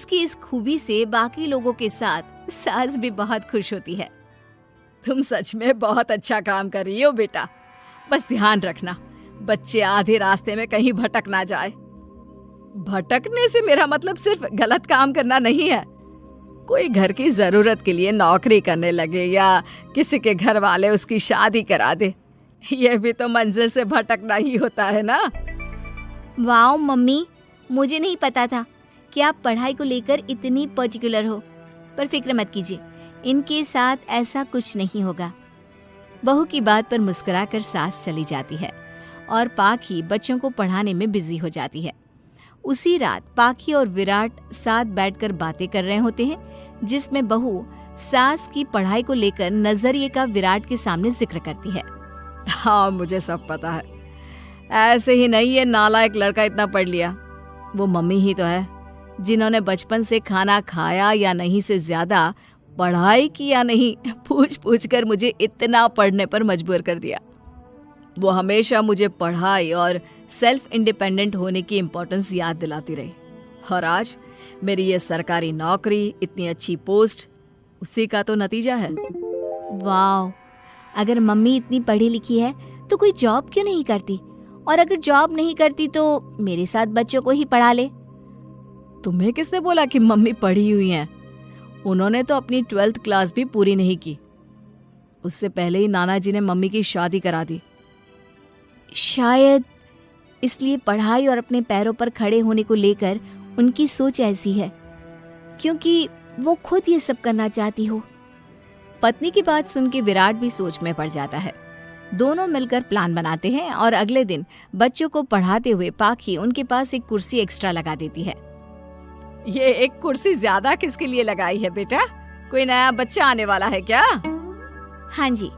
उसकी इस खूबी से बाकी लोगों के साथ सास भी बहुत खुश होती है। तुम सच में बहुत अच्छा काम कर रही हो बेटा। बस ध्यान रखना बच्चे आधे रास्ते में कहीं भटक ना जाए। भटकने से मेरा मतलब सिर्फ गलत काम करना नहीं है। कोई घर की जरूरत के लिए नौकरी करने लगे या किसी के घर वाले उसकी शादी करा दे, ये भी तो मंजिल से भटकना ही होता है ना। वाओ मम्मी, मुझे नहीं पता था कि आप पढ़ाई को लेकर इतनी पर्टिकुलर हो। पर फिक्र मत कीजिए, इनके साथ ऐसा कुछ नहीं होगा। बहू की बात पर मुस्कुराकर सास चली जाती है और पाखी बच्चों को पढ़ाने में बिजी हो जाती है। उसी रात पाखी और विराट साथ बैठकर बातें कर रहे होते हैं, जिसमें बहू सास की पढ़ाई को लेकर नजरिए का विराट के सामने जिक्र करती है। हाँ, मुझे सब पता है। ऐसे ही नहीं ये नालायक लड़का इतना पढ़ लिया। वो मम्मी ही तो है जिन्होंने बचपन से खाना खाया या नहीं से ज्यादा पढ़ाई की या नहीं पूछ पूछ कर मुझे इतना पढ़ने पर मजबूर कर दिया। वो हमेशा मुझे पढ़ाई और सेल्फ इंडिपेंडेंट होने की इम्पोर्टेंस याद दिलाती रही। और आज मेरी ये सरकारी नौकरी, इतनी अच्छी पोस्ट, उसी का तो नतीजा है। वाह, अगर मम्मी इतनी पढ़ी लिखी है तो कोई जॉब क्यों नहीं करती? और अगर जॉब नहीं करती तो मेरे साथ बच्चों को ही पढ़ा ले। तुम्हें किसने बोला कि मम्मी पढ़ी हुई हैं? उन्होंने तो अपनी 12th क्लास भी पूरी नहीं की। उससे पहले ही नाना जी ने मम्मी की शादी करा दी। शायद इसलिए पढ़ाई और अपने पैरों पर खड़े होने को लेकर उनकी सोच ऐसी है, क्योंकि वो खुद ये सब करना चाहती हो। पत्नी की बात सुन के विराट भी सोच में पड़ जाता है। दोनों मिलकर प्लान बनाते हैं और अगले दिन बच्चों को पढ़ाते हुए पाखी उनके पास एक कुर्सी एक्स्ट्रा लगा देती है। ये एक कुर्सी ज्यादा किसके लिए लगाई है बेटा? कोई नया बच्चा आने वाला है क्या? हाँ जी,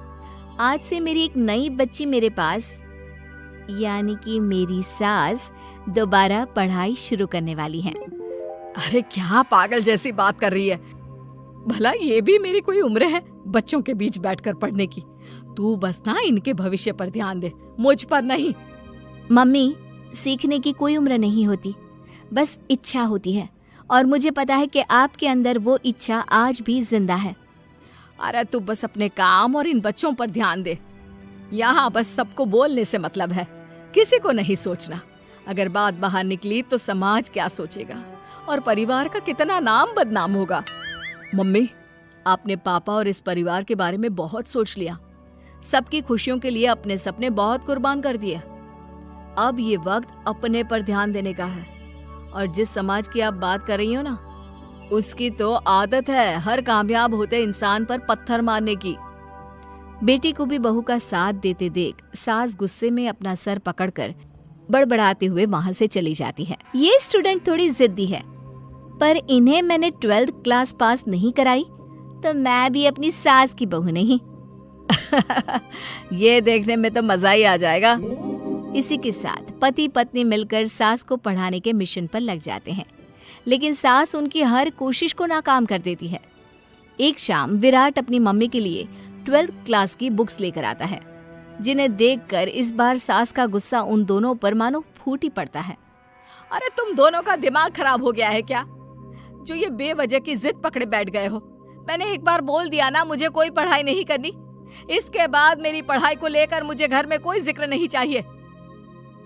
आज से मेरी एक नई बच्ची मेरे पास, यानी कि मेरी सास, दोबारा पढ़ाई शुरू करने वाली है। अरे क्या पागल जैसी बात कर रही है? भला ये भी मेरी कोई उम्र है बच्चों के बीच बैठकर पढ़ने की? तू बस ना इनके भविष्य पर ध्यान दे, मुझ पर नहीं। मम्मी, सीखने की कोई उम्र नहीं होती, बस इच्छा होती है। और मुझे पता है कि आपके अंदर वो इच्छा आज भी जिंदा है। अरे तू बस अपने काम और इन बच्चों पर ध्यान दे। यहाँ बस सबको बोलने से मतलब है, किसी को नहीं सोचना। अगर बात बाहर निकली तो समाज क्या सोचेगा और परिवार का कितना नाम बदनाम होगा। मम्मी, आपने पापा और इस परिवार के बारे में बहुत सोच लिया। सबकी खुशियों के लिए अपने सपने बहुत कुर्बान कर दिए। अब ये वक्त अपने पर ध्यान देने का है। और जिस समाज की आप बात कर रही हो ना, उसकी तो आदत है हर कामयाब होते इंसान पर पत्थर मारने की। बेटी को भी बहू का साथ देते देख सास गुस्से में अपना सर पकड़कर बड़बड़ाते हुए वहां से चली जाती है। ये स्टूडेंट थोड़ी जिद्दी है, पर इन्हें मैंने 12th क्लास पास नहीं कराई तो मैं भी अपनी सास की बहू नहीं। ये देखने में तो मजा ही आ जाएगा। इसी के साथ पति पत्नी मिलकर सास को पढ़ाने के मिशन पर लग जाते हैं, लेकिन सास उनकी हर कोशिश को नाकाम कर देती है। एक शाम विराट अपनी मम्मी के लिए 12th क्लास की बुक्स लेकर आता है, जिन्हें देखकर इस बार सास का गुस्सा उन दोनों पर मानो फूट ही पड़ता है। अरे तुम दोनों का दिमाग खराब हो गया है क्या, जो ये बेवजह की जिद पकड़े बैठ गए हो? मैंने एक बार बोल दिया ना, मुझे कोई पढ़ाई नहीं करनी। इसके बाद मेरी पढ़ाई को लेकर मुझे घर में कोई जिक्र नहीं चाहिए।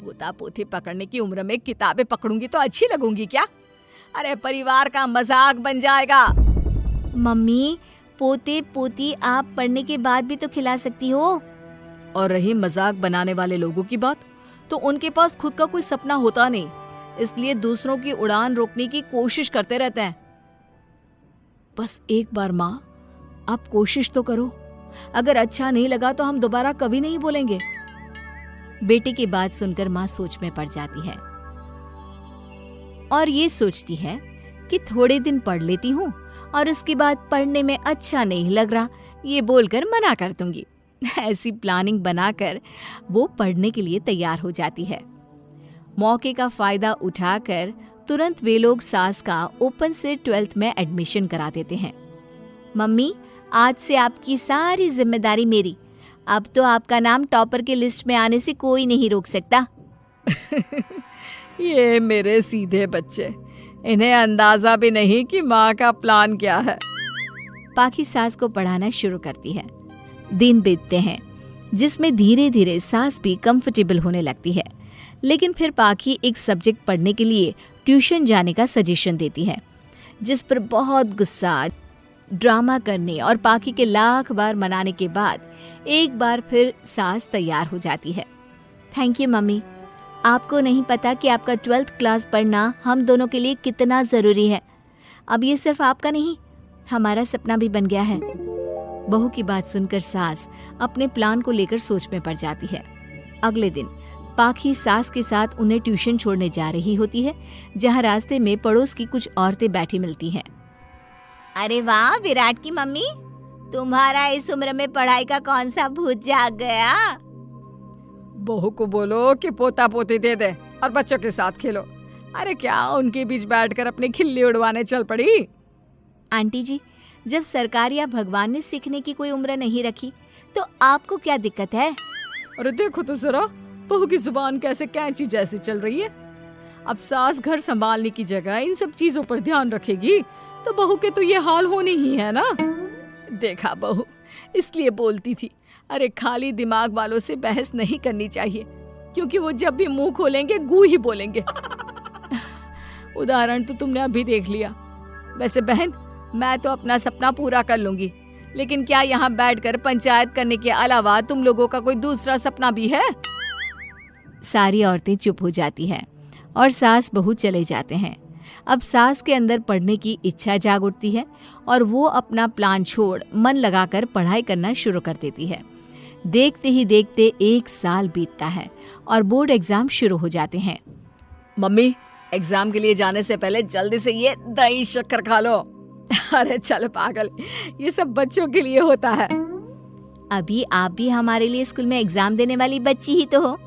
पोता पोती पकड़ने की उम्र में किताबें पकड़ूंगी तो अच्छी लगूंगी क्या? अरे परिवार का मजाक बन जाएगा। मम्मी, पोते पोती आप पढ़ने के बाद भी तो खिला सकती हो। और रही मजाक बनाने वाले लोगों की बात, तो उनके पास खुद का कोई सपना होता नहीं, इसलिए दूसरों की उड़ान रोकने की कोशिश करते रहते हैं। बस एक बार माँ, आप कोशिश तो करो। अगर अच्छा नहीं लगा तो हम दोबारा कभी नहीं बोलेंगे। बेटी की बात सुनकर माँ सोच में पड़ जाती है और ये सोचती है कि थोड़े दिन पढ़ लेती हूँ और उसके बाद पढ़ने में अच्छा नहीं लग रहा, ये बोलकर मना कर दूंगी। ऐसी प्लानिंग बनाकर वो पढ़ने के लिए तैयार हो जाती है। मौके का फायदा उठाकर तुरंत वे लोग सास का ओपन से 12th में एडमिशन करा देते हैं। मम्मी, आज से आपकी सारी जिम्मेदारी मेरी। अब तो आपका नाम टॉपर के लिस्ट में आने से कोई नहीं रोक सकता। ये मेरे सीधे बच्चे, इन्हें अंदाजा भी नहीं कि माँ का प्लान क्या है। पाखी सास को पढ़ाना शुरू करती है। दिन बीतते हैं जिसमें धीरे धीरे सास भी कंफर्टेबल होने लगती है। लेकिन फिर पाखी एक सब्जेक्ट पढ़ने के लिए ट्यूशन जाने का सजेशन देती है, जिस पर बहुत गुस्सा, ड्रामा करने और पाखी के लाख बार मनाने के बाद एक बार फिर सास तैयार हो जाती है। थैंक यू मम्मी, आपको नहीं पता कि आपका 12th क्लास पढ़ना हम दोनों के लिए कितना ज़रूरी है। अब ये सिर्फ आपका नहीं, हमारा सपना भी बन गया है। बहू की बात सुनकर सास अपने प्लान को लेकर सोच में पड़ जाती है। अगले दिन पाखी सास के साथ उन्हें ट्यूशन छोड़ने जा रही होती है, जहाँ रास्ते में पड़ोस की कुछ औरतें बैठी मिलती हैं। अरे वाह विराट की मम्मी, तुम्हारा इस उम्र में पढ़ाई का कौन सा भूत जाग गया? बहू को बोलो कि पोता पोती दे दे और बच्चों के साथ खेलो। अरे क्या उनके बीच बैठकर अपनी खिल्ली उड़वाने चल पड़ी? आंटी जी, जब सरकार या भगवान ने सीखने की कोई उम्र नहीं रखी तो आपको क्या दिक्कत है? अरे देखो तो जरा, बहू की जुबान कैसे कैंची जैसी चल रही है। अब सास घर संभालने की जगह इन सब चीजों पर ध्यान रखेगी तो बहू के तो ये हाल होने ही है ना। देखा बहू, इसलिए बोलती थी, अरे खाली दिमाग वालों से बहस नहीं करनी चाहिए, क्योंकि वो जब भी मुंह खोलेंगे गू ही बोलेंगे। उदाहरण तो तुमने अभी देख लिया। वैसे बहन, मैं तो अपना सपना पूरा कर लूंगी, लेकिन क्या यहाँ बैठकर पंचायत करने के अलावा तुम लोगों का कोई दूसरा सपना भी है? सारी औरतें चुप हो जाती हैं और सास बहू चले जाते हैं। अब सास के अंदर पढ़ने की इच्छा जाग उठती है और वो अपना प्लान छोड़ मन लगाकर पढ़ाई करना शुरू कर देती है। देखते ही देखते 1 साल बीतता है और बोर्ड एग्जाम शुरू हो जाते हैं। मम्मी, एग्जाम के लिए जाने से पहले जल्दी से ये दही शक्कर खा लो। अरे चल पागल, ये सब बच्चों के लिए होता है। अभी आप भी हमारे लिए स्कूल में एग्जाम देने वाली बच्ची ही तो हो।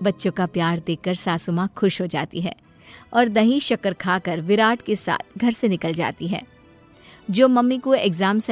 बच्चों का प्यार देखकर सासू माँ खुश हो जाती है और दही शक्कर खाकर विराट के साथ घर से निकल जाती है। जो मम्मी को एग्जाम सेंटर